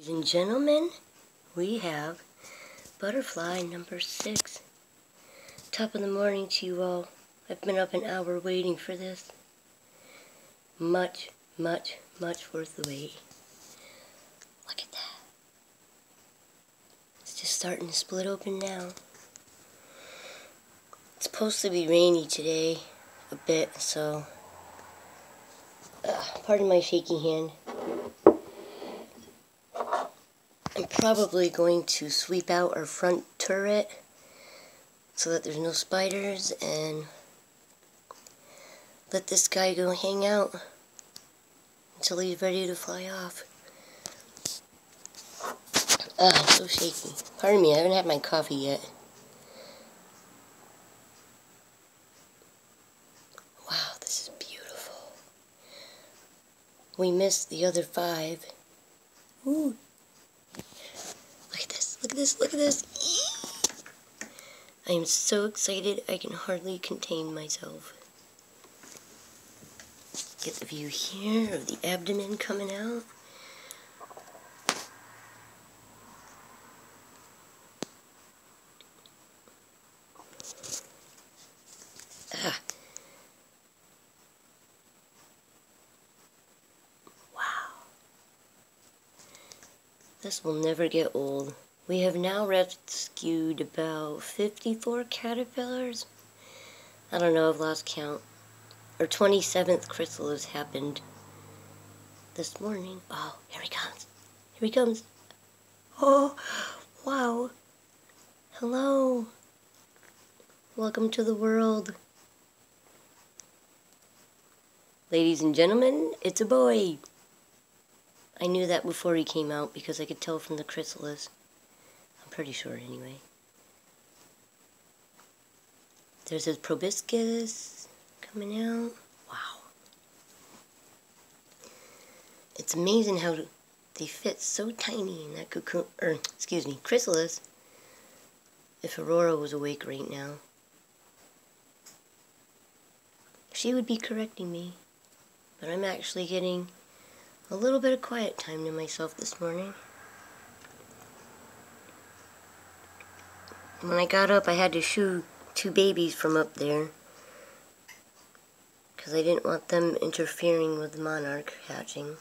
Ladies and gentlemen, we have butterfly number 6. Top of the morning to you all. I've been up an hour waiting for this. Much worth the wait. Look at that. It's just starting to split open now. It's supposed to be rainy today, a bit, so pardon my shaky hand. I'm probably going to sweep out our front turret so that there's no spiders and let this guy go hang out until he's ready to fly off. I'm so shaky. Pardon me, I haven't had my coffee yet. Wow, this is beautiful. We missed the other 5. Ooh. Look at this, look at this, look at this. I am so excited I can hardly contain myself. Get the view here of the abdomen coming out. Wow. This will never get old. We have now rescued about 54 caterpillars. I don't know, I've lost count. Our 27th chrysalis happened this morning. Oh, here he comes. Here he comes. Oh, wow. Hello. Welcome to the world. Ladies and gentlemen, it's a boy. I knew that before he came out because I could tell from the chrysalis. I'm pretty sure anyway. There's his proboscis coming out. Wow. It's amazing how they fit so tiny in that cocoon, chrysalis. If Aurora was awake right now, she would be correcting me. But I'm actually getting a little bit of quiet time to myself this morning. When I got up, I had to shoo 2 babies from up there because I didn't want them interfering with the monarch hatching.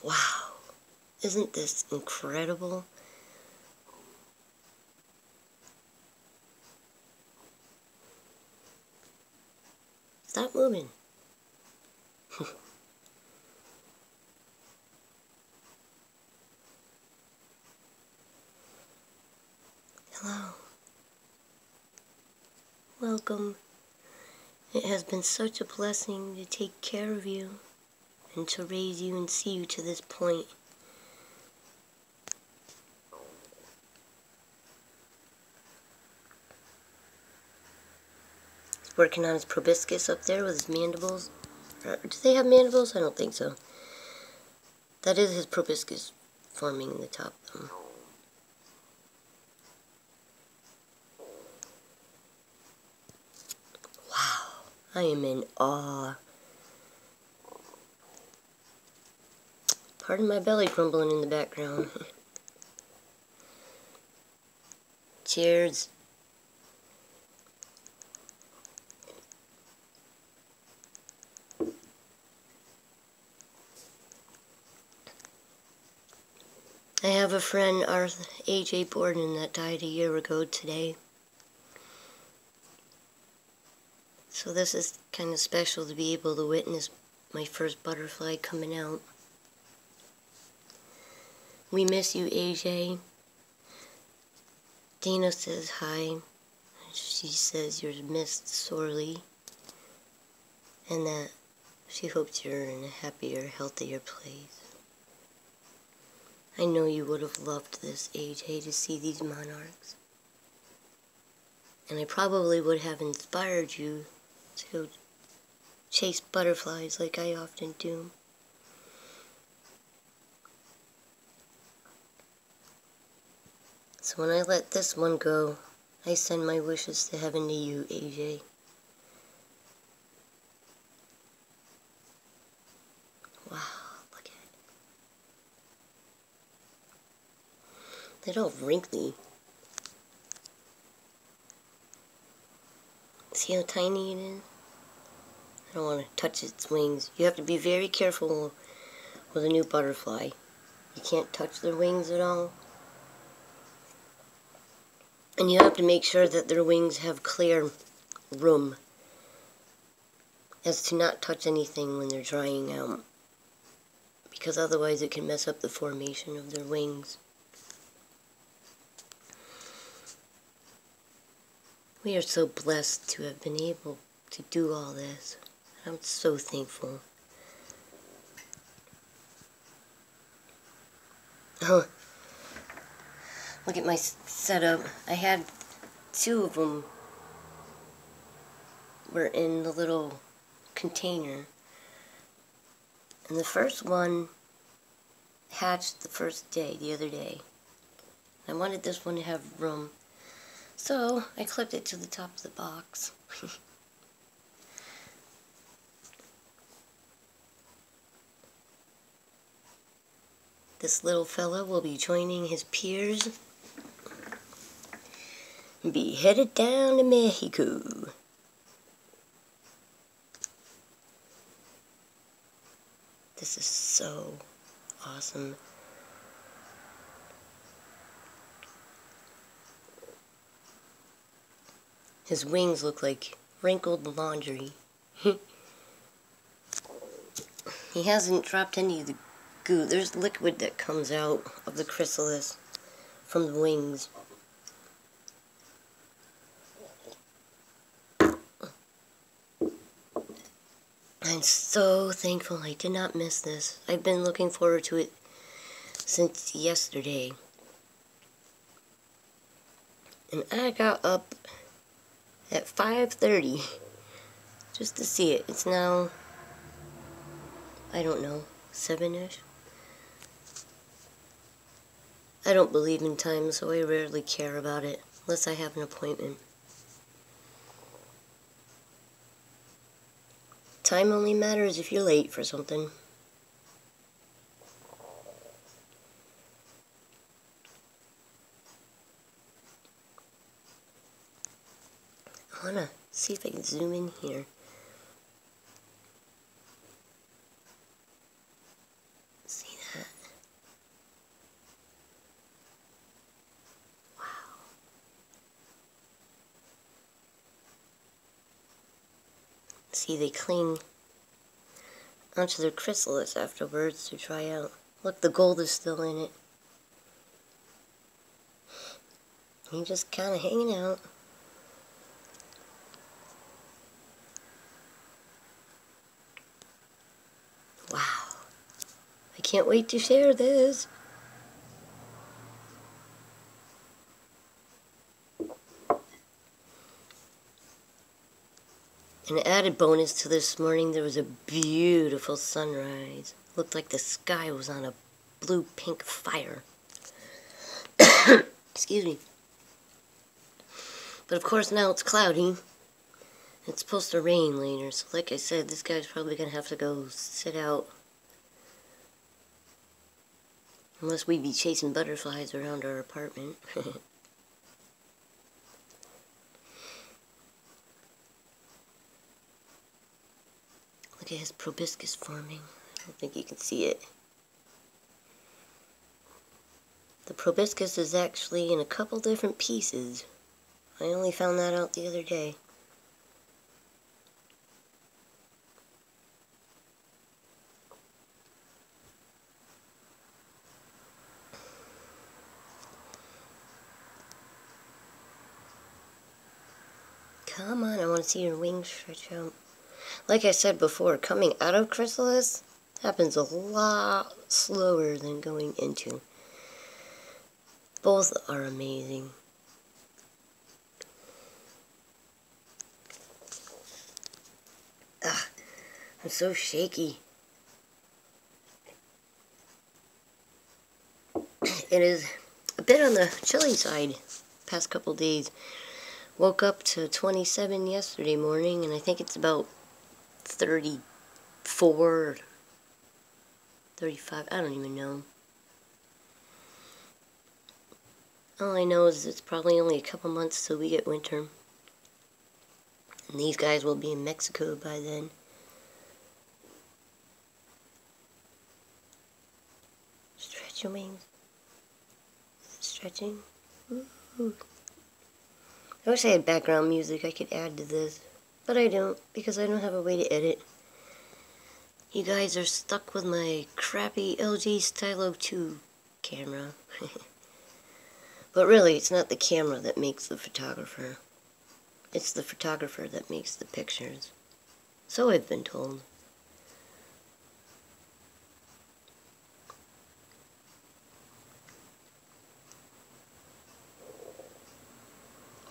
Wow, isn't this incredible? Stop moving. Hello. Welcome. It has been such a blessing to take care of you and to raise you and see you to this point. He's working on his proboscis up there with his mandibles. Do they have mandibles? I don't think so. That is his proboscis forming in the top of them. Wow, I am in awe. Pardon my belly crumbling in the background. Cheers. I have a friend, AJ Borden, that died a year ago today. So this is kind of special to be able to witness my first butterfly coming out. We miss you, AJ. Dana says hi. She says you're missed sorely. And that she hopes you're in a happier, healthier place. I know you would have loved this, AJ, to see these monarchs. And I probably would have inspired you to go chase butterflies like I often do. So when I let this one go, I send my wishes to heaven to you, AJ. Wow, look at it. They're all wrinkly. See how tiny it is? I don't want to touch its wings. You have to be very careful with a new butterfly. You can't touch their wings at all. And you have to make sure that their wings have clear room as to not touch anything when they're drying out, because otherwise it can mess up the formation of their wings. We are so blessed to have been able to do all this. I'm so thankful. Oh, look at my setup. I had 2 of them were in the little container. And the first one hatched the first day, the other day. I wanted this one to have room, so I clipped it to the top of the box. This little fella will be joining his peers and be headed down to Mexico. This is so awesome. His wings look like wrinkled laundry. He hasn't dropped any of the goo. There's liquid that comes out of the chrysalis from the wings. I'm so thankful I did not miss this. I've been looking forward to it since yesterday. And I got up at 5:30 just to see it. It's now, I don't know, 7-ish? I don't believe in time, so I rarely care about it, unless I have an appointment. Time only matters if you're late for something. I want to see if I can zoom in here. See that? Wow. See, they cling onto their chrysalis afterwards to dry out. Look, the gold is still in it. He's just kind of hanging out. Wow. I can't wait to share this. An added bonus to this morning, there was a beautiful sunrise. Looked like the sky was on a blue-pink fire. Excuse me. But of course now it's cloudy. It's supposed to rain later, so like I said, this guy's probably going to have to go sit out. Unless we be chasing butterflies around our apartment. Look at his proboscis forming. I don't think you can see it. The proboscis is actually in a couple different pieces. I only found that out the other day. Come on, I want to see your wings stretch out. Like I said before, coming out of chrysalis happens a lot slower than going into. Both are amazing. Ugh, I'm so shaky. It is a bit on the chilly side past couple days. Woke up to 27 yesterday morning, and I think it's about 34, 35, I don't even know. All I know is it's probably only a couple months till we get winter. And these guys will be in Mexico by then. Stretch your wings. Stretching. Ooh. I wish I had background music I could add to this, but I don't, because I don't have a way to edit. You guys are stuck with my crappy LG Stylo 2 camera. But really, it's not the camera that makes the photographer. It's the photographer that makes the pictures. So I've been told.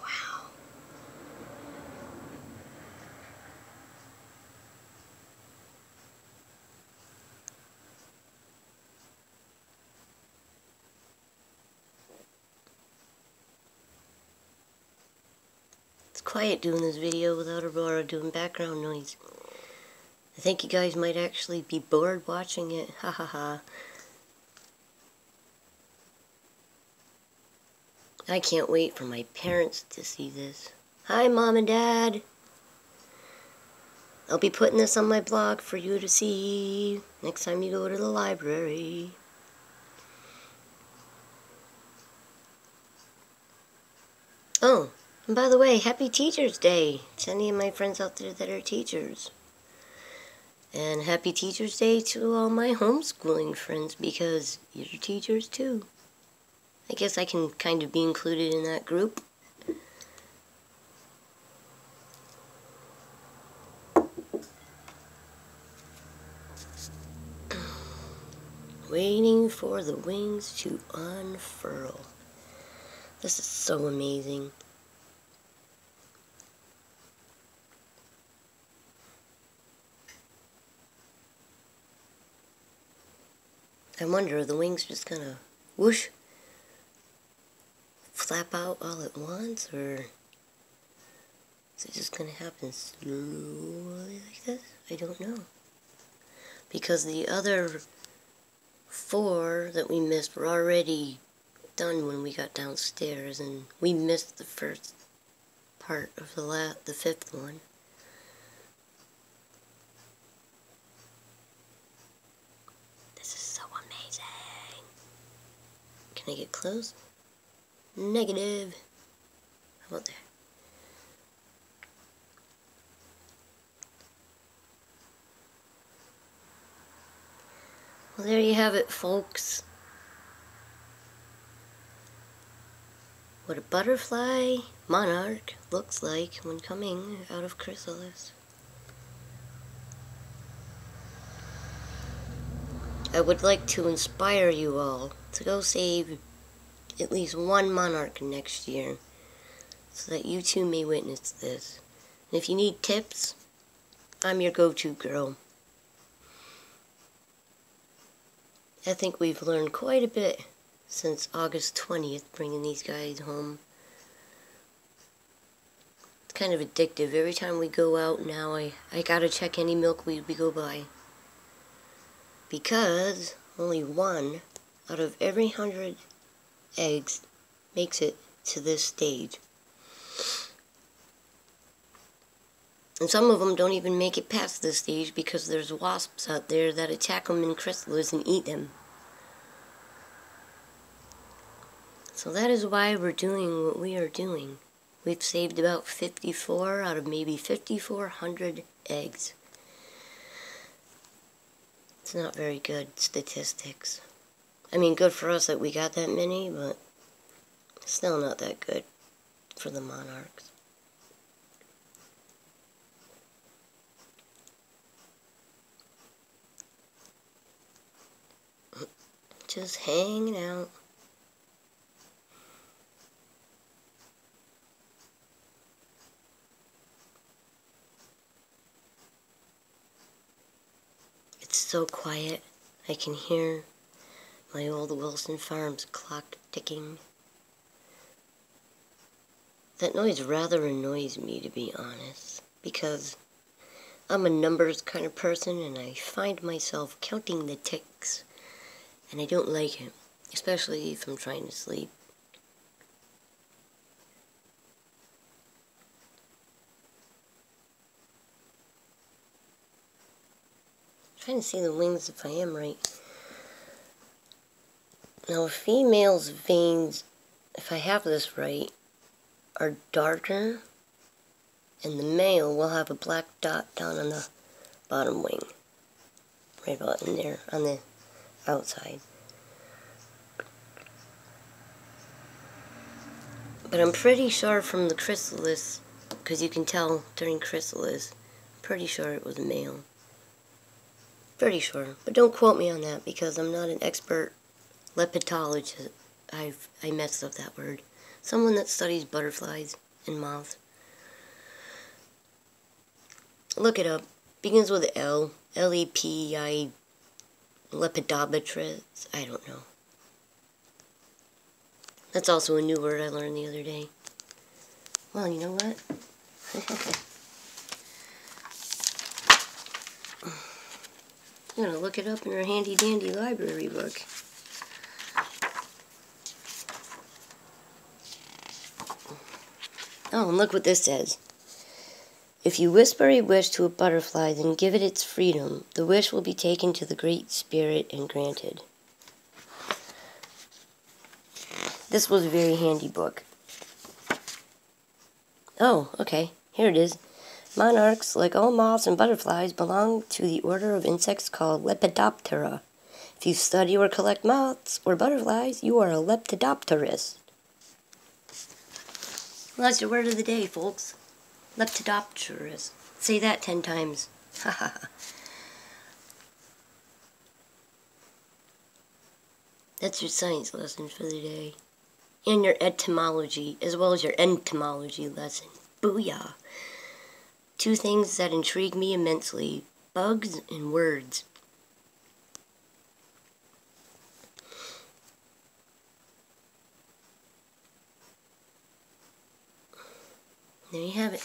Wow. It's quiet doing this video without Aurora doing background noise. I think you guys might actually be bored watching it. Ha ha ha. I can't wait for my parents to see this. Hi, Mom and Dad. I'll be putting this on my blog for you to see next time you go to the library. Oh, and by the way, happy Teacher's Day to any of my friends out there that are teachers. And happy Teacher's Day to all my homeschooling friends, because you're teachers too. I guess I can kind of be included in that group. Waiting for the wings to unfurl. This is so amazing. I wonder, are the wings just gonna whoosh, flap out all at once, or is it just gonna happen slowly like this? I don't know. Because the other 4 that we missed were already done when we got downstairs, and we missed the first part of the 5th one. This is so amazing. Can I get close? Negative. How about that? Well, there you have it, folks. What a butterfly monarch looks like when coming out of chrysalis. I would like to inspire you all to go save at least one monarch next year, so that you too may witness this. And if you need tips, I'm your go-to girl. I think we've learned quite a bit since August 20th, bringing these guys home. It's kind of addictive. Every time we go out now, I gotta check any milkweed we go by. Because only 1 out of every 100 eggs makes it to this stage. And some of them don't even make it past this stage because there's wasps out there that attack them in chrysalis and eat them. So that is why we're doing what we are doing. We've saved about 54 out of maybe 5,400 eggs. It's not very good statistics. I mean, good for us that we got that many, but still not that good for the monarchs. Just hanging out. It's so quiet. I can hear My old Wilson Farms clock ticking. That noise rather annoys me, to be honest, because I'm a numbers kind of person and I find myself counting the ticks, and I don't like it, especially if I'm trying to sleep. I'm trying to see the wings if I am right. Now, a female's veins, if I have this right, are darker, and the male will have a black dot down on the bottom wing. Right about in there, on the outside. But I'm pretty sure from the chrysalis, because you can tell during chrysalis, I'm pretty sure it was a male. Pretty sure. But don't quote me on that, because I'm not an expert lepidologist. I messed up that word. Someone that studies butterflies and moths. Look it up. Begins with L. L-E-P-I... Lepidopterist. I don't know. That's also a new word I learned the other day. Well, you know what? I'm gonna look it up in our handy dandy library book. Oh, and look what this says. If you whisper a wish to a butterfly, then give it its freedom. The wish will be taken to the Great Spirit and granted. This was a very handy book. Oh, okay. Here it is. Monarchs, like all moths and butterflies, belong to the order of insects called Lepidoptera. If you study or collect moths or butterflies, you are a lepidopterist. Well, that's your word of the day, folks. Lepidopterist. Say that 10 times. That's your science lesson for the day. And your etymology, as well as your entomology lesson. Booyah! 2 things that intrigue me immensely. Bugs and words. There you have it.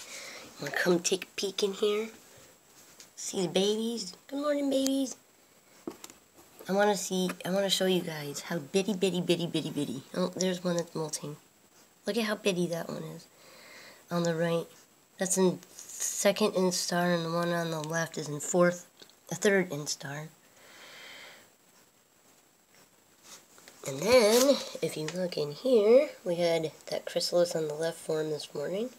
You want to come take a peek in here? See the babies? Good morning, babies. I want to show you guys how bitty. Oh, there's one that's molting. Look at how bitty that one is. On the right. That's in 2nd instar, and the one on the left is in 3rd instar. And then, if you look in here, we had that chrysalis on the left form this morning.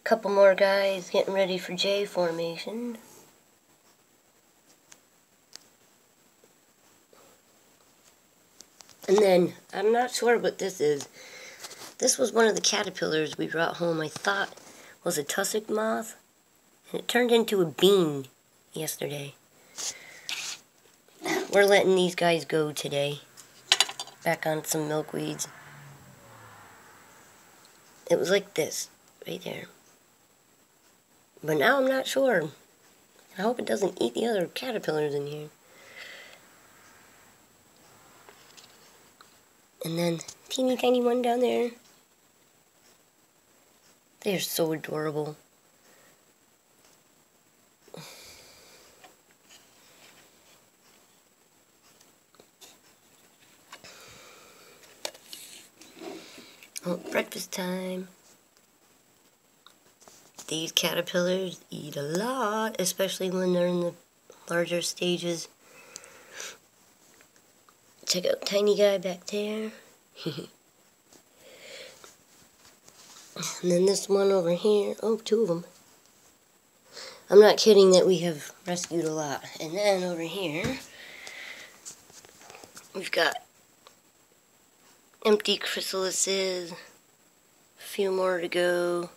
Couple more guys getting ready for J formation. And then, I'm not sure what this is. This was one of the caterpillars we brought home. I thought was a tussock moth. And it turned into a bean yesterday. We're letting these guys go today. Back on some milkweeds. It was like this, right there. But now I'm not sure. I hope it doesn't eat the other caterpillars in here. And then, teeny tiny one down there. They are so adorable. Oh, breakfast time. These caterpillars eat a lot, especially when they're in the larger stages. Check out tiny guy back there. And then this one over here. Oh, 2 of them. I'm not kidding that we have rescued a lot. And then over here, we've got empty chrysalises. A few more to go.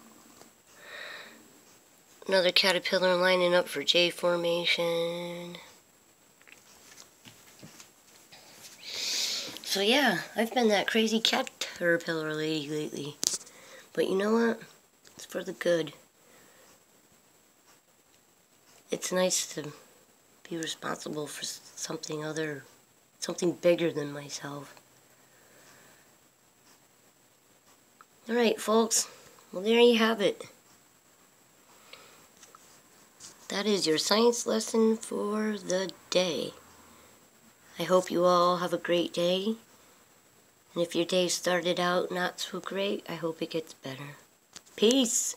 Another caterpillar lining up for J formation. So yeah, I've been that crazy caterpillar lady lately. But you know what? It's for the good. It's nice to be responsible for something bigger than myself. Alright, folks. Well, there you have it. That is your science lesson for the day. I hope you all have a great day. And if your day started out not so great, I hope it gets better. Peace!